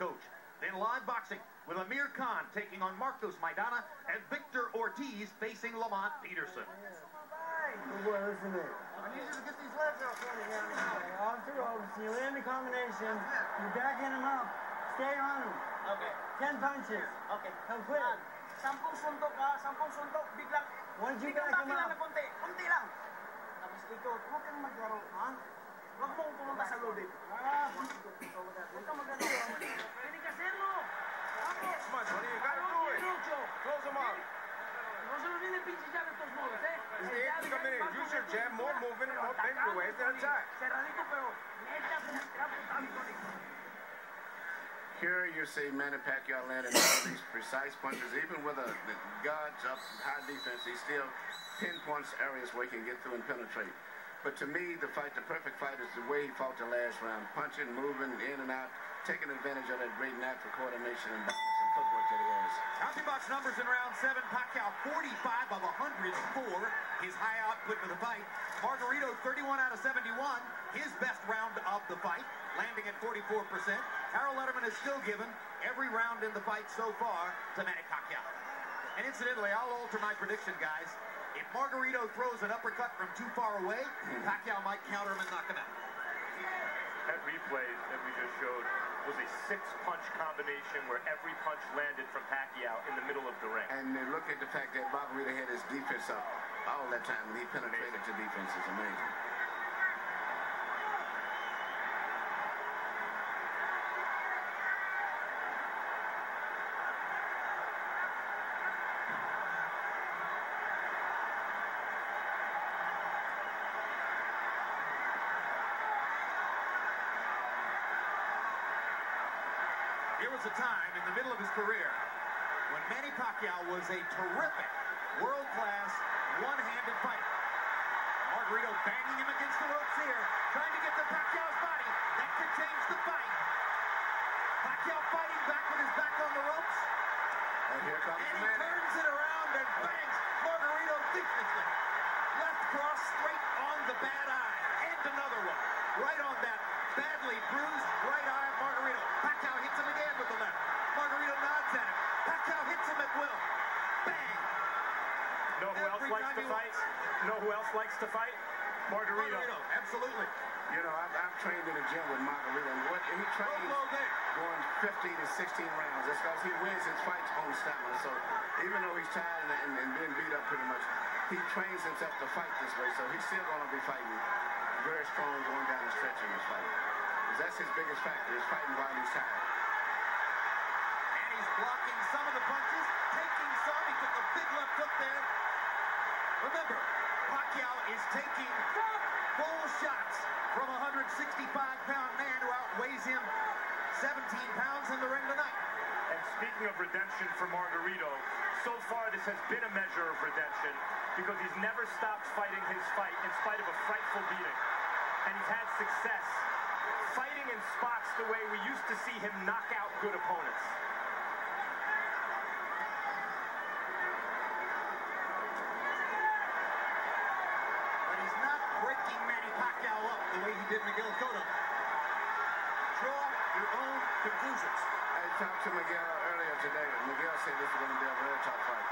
coach. Then live boxing with Amir Khan taking on Marcos Maidana and Victor Ortiz facing Lamont Peterson. Good boy, listen to me. I need you to get these legs out for me, man. Off the ropes, you land the combination, you backhand him up, stay on him. Okay. 10 punches. Okay. Come quick. 10 suntok ka, 10 suntok, biglang. Once you back him up. Kunti lang. Tapos ikot, huwag kang maglaro, ha? Huwag mong pumunta sa lobby. Huwag kang maglaro. Pinikasin mo. Smudge, what do you gotta do it? Close them up. No se olviden pinches llaves estos modos, ¿eh? Use your jab, more movement, more bigger ways than attack. Cerradito, pero neta, Here you see Manny Pacquiao landing all these precise punches. Even with the guards up high defense, he still pinpoints areas where he can get through and penetrate. But to me, the perfect fight is the way he fought the last round. Punching, moving, in and out, taking advantage of that great natural coordination and balance and footwork that he has. CompuBox numbers in round 7. Pacquiao 45 of 104. His high output for the fight. Margarito 31 out of 71. His best round of the fight, landing at 44%. Harold Letterman is still given every round in the fight so far to Manny Pacquiao. And incidentally, I'll alter my prediction, guys. If Margarito throws an uppercut from too far away, Pacquiao might counter him and knock him out. That replay that we just showed was a 6-punch combination where every punch landed from Pacquiao in the middle of the ring. And look at the fact that Margarito had his defense up all that time when he penetrated to defense. Is amazing. There was a time in the middle of his career when Manny Pacquiao was a terrific, world-class, one-handed fighter. Margarito banging him against the ropes here, trying to get to Pacquiao's body. That could change the fight. Pacquiao fighting back with his back on the ropes. And here comes and he Manny. turns it around and bangs Margarito defensively. Left cross straight on the bad eye. And another one. Right on that badly bruised right eye of Margarito. Pacquiao hits him again with the left. Margarito nods at him. Pacquiao hits him at will. Bang! Know who else likes to fight? Know who else likes to fight? Margarito. Absolutely. You know, I'm trained in the gym with Margarito, and he trains going 15 to 16 rounds. That's because he wins his fights on stamina. So even though he's tired and being beat up pretty much, he trains himself to fight this way. So he's still going to be fighting very strong going down the stretch in this fight. Because that's his biggest factor, is fighting while he's tired. And he's blocking some of the punches, taking some. He took a big left hook there. Remember, Pacquiao is taking full shots from a 165-pound man who outweighs him 17 pounds in the ring tonight. And speaking of redemption for Margarito, so far this has been a measure of redemption because he's never stopped fighting his fight in spite of a frightful beating. And he's had success fighting in spots the way we used to see him knock out good opponents. But he's not breaking Manny Pacquiao up the way he did Miguel Cotto. Draw your own conclusions. I talked to Miguel earlier today. Miguel said this was going to be a very tough fight.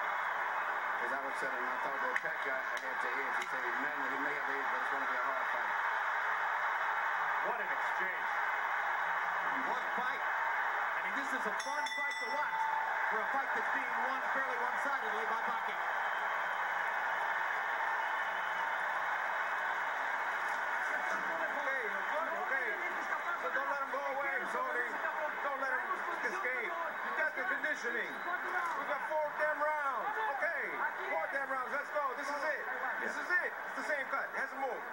As I was saying, I thought that Pacquiao had the edge. He said, man, he may have the edge, but it's going to be a hard fight. What an exchange. What a fight. I mean, this is a fun fight to watch for a fight that's being won fairly one-sidedly by Pacquiao. Okay. So don't let him go away, Tony. Don't let him escape. You got the conditioning. We got 4 damn rounds. Okay. 4 damn rounds. Let's go. This is it. This is it. It's the same cut. It hasn't moved.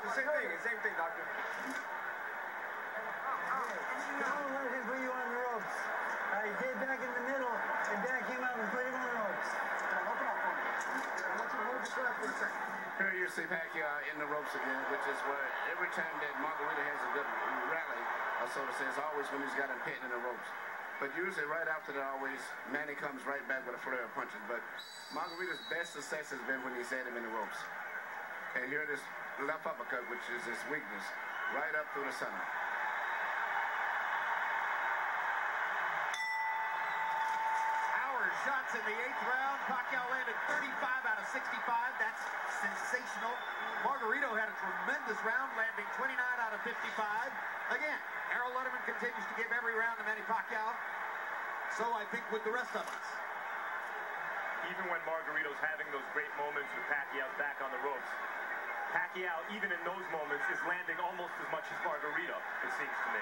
It's the same thing. It's the same thing, doctor. Don't let him put you on the ropes. He did back in the middle, and back came out and put him on the ropes. Here you see Pacquiao in the ropes again, which is where every time that Margarito has a good rally, so to say, it's always when he's got him pitting in the ropes. But usually right after that, always, Manny comes right back with a flurry of punches. But Margarito's best success has been when he's had him in the ropes. And here this left uppercut, which is his weakness, right up through the center. shots in the 8th round. Pacquiao landed 35 out of 65. That's sensational. Margarito had a tremendous round, landing 29 out of 55. Again, Harold Letterman continues to give every round to Manny Pacquiao. So I think with the rest of us. Even when Margarito's having those great moments with Pacquiao's back on the ropes, Pacquiao, even in those moments, is landing almost as much as Margarito, it seems to me.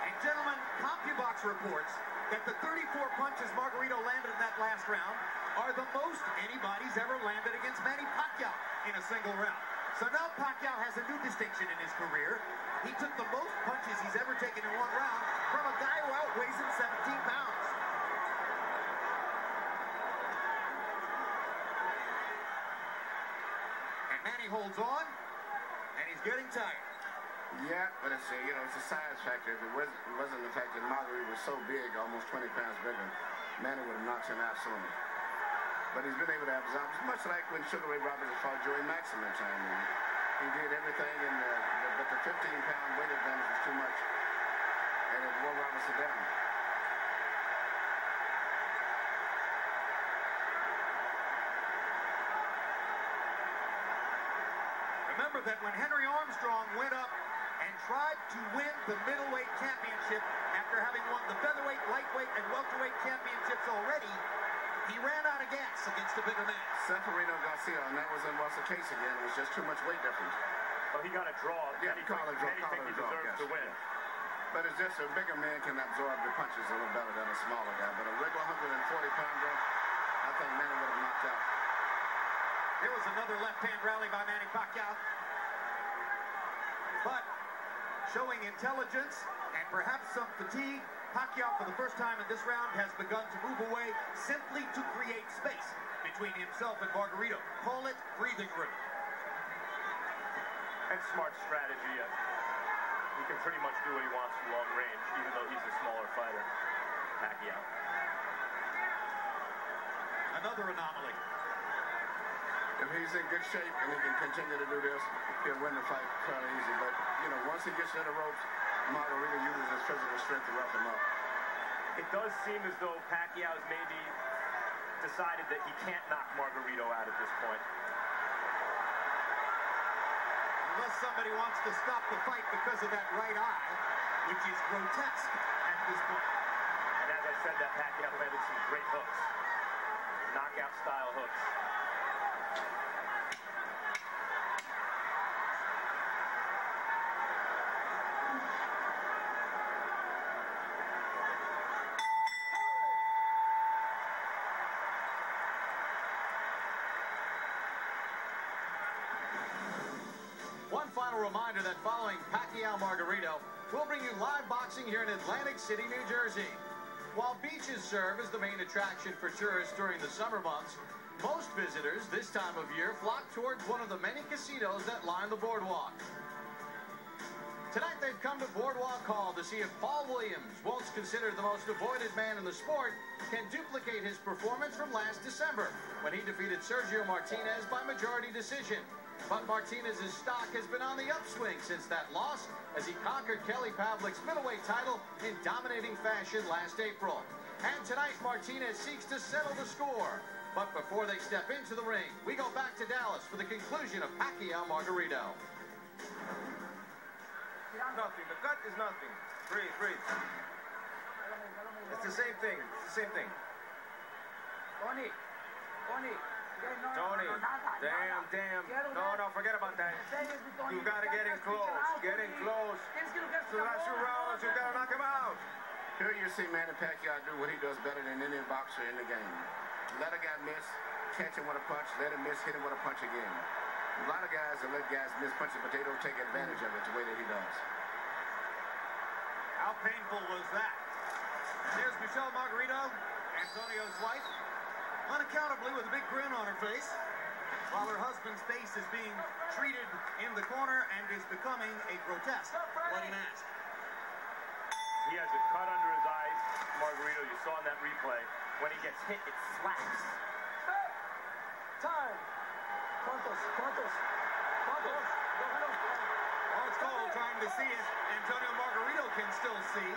And gentlemen, CompuBox reports that the 34 punches Margarito landed in that last round are the most anybody's ever landed against Manny Pacquiao in a single round. So now Pacquiao has a new distinction in his career. He took the most punches he's ever taken in one round from a guy who outweighs him 17 pounds. And Manny holds on, and he's getting tired. Yeah, but it's a size factor. If it wasn't the fact that Margarito was so big, almost 20 pounds bigger, Manny would have knocked him out sooner. But he's been able to absorb. It's much like when Sugar Ray Roberts fought Joey Maxim at time. He did everything, but the 15-pound weight advantage was too much, and it wore Robertson down. Remember that when Henry Armstrong went up and tried to win the middleweight championship after having won the featherweight, lightweight, and welterweight championships already, he ran out of gas against the bigger man. Severino Garcia, and that was the case again. It was just too much weight difference. Well, he got a draw. Yeah, Many call it a draw. think he deserves to win. But it's just a bigger man can absorb the punches a little better than a smaller guy. But a regular 140-pounder, I think Manny would have knocked out. There was another left-hand rally by Manny Pacquiao. But showing intelligence and perhaps some fatigue, Pacquiao, for the first time in this round, has begun to move away simply to create space between himself and Margarito. Call it breathing room. And smart strategy. He can pretty much do what he wants from long range, even though he's a smaller fighter, Pacquiao. Another anomaly. If he's in good shape and he can continue to do this, he'll win the fight fairly easy. But, once he gets to the ropes, Margarito uses his physical strength to rough him up. It does seem as though Pacquiao's maybe decided that he can't knock Margarito out at this point. Unless somebody wants to stop the fight because of that right eye, which is grotesque at this point. And as I said, that Pacquiao landed some great hooks. Knockout-style hooks. One final reminder that following Pacquiao-Margarito, we'll bring you live boxing here in Atlantic City, New Jersey. While beaches serve as the main attraction for tourists during the summer months, most visitors this time of year flock towards one of the many casinos that line the boardwalk. Tonight they've come to Boardwalk Hall to see if Paul Williams, once considered the most avoided man in the sport, can duplicate his performance from last December when he defeated Sergio Martinez by majority decision. But Martinez's stock has been on the upswing since that loss as he conquered Kelly Pavlik's middleweight title in dominating fashion last April. And tonight Martinez seeks to settle the score. But before they step into the ring, we go back to Dallas for the conclusion of Pacquiao-Margarito. Nothing. The cut is nothing. Breathe, breathe. It's the same thing. It's the same thing. Tony. Tony, damn. No, forget about that. You gotta get in close. Get in close. So last 2 rounds, you gotta knock him out. Here you see Manny Pacquiao do what he does better than any boxer in the game. Let a guy miss, catch him with a punch, let him miss, hit him with a punch again. A lot of guys will let guys miss punches, but they don't take advantage of it the way that he does. How painful was that? There's Michelle Margarito, Antonio's wife, unaccountably with a big grin on her face, while her husband's face is being treated in the corner and is becoming a grotesque bloody mask. He has a cut under his eye, Margarito. You saw in that replay. When he gets hit, it slaps. Time. ¿Cuántos? Oh, it's cold trying to see it. Antonio Margarito can still see.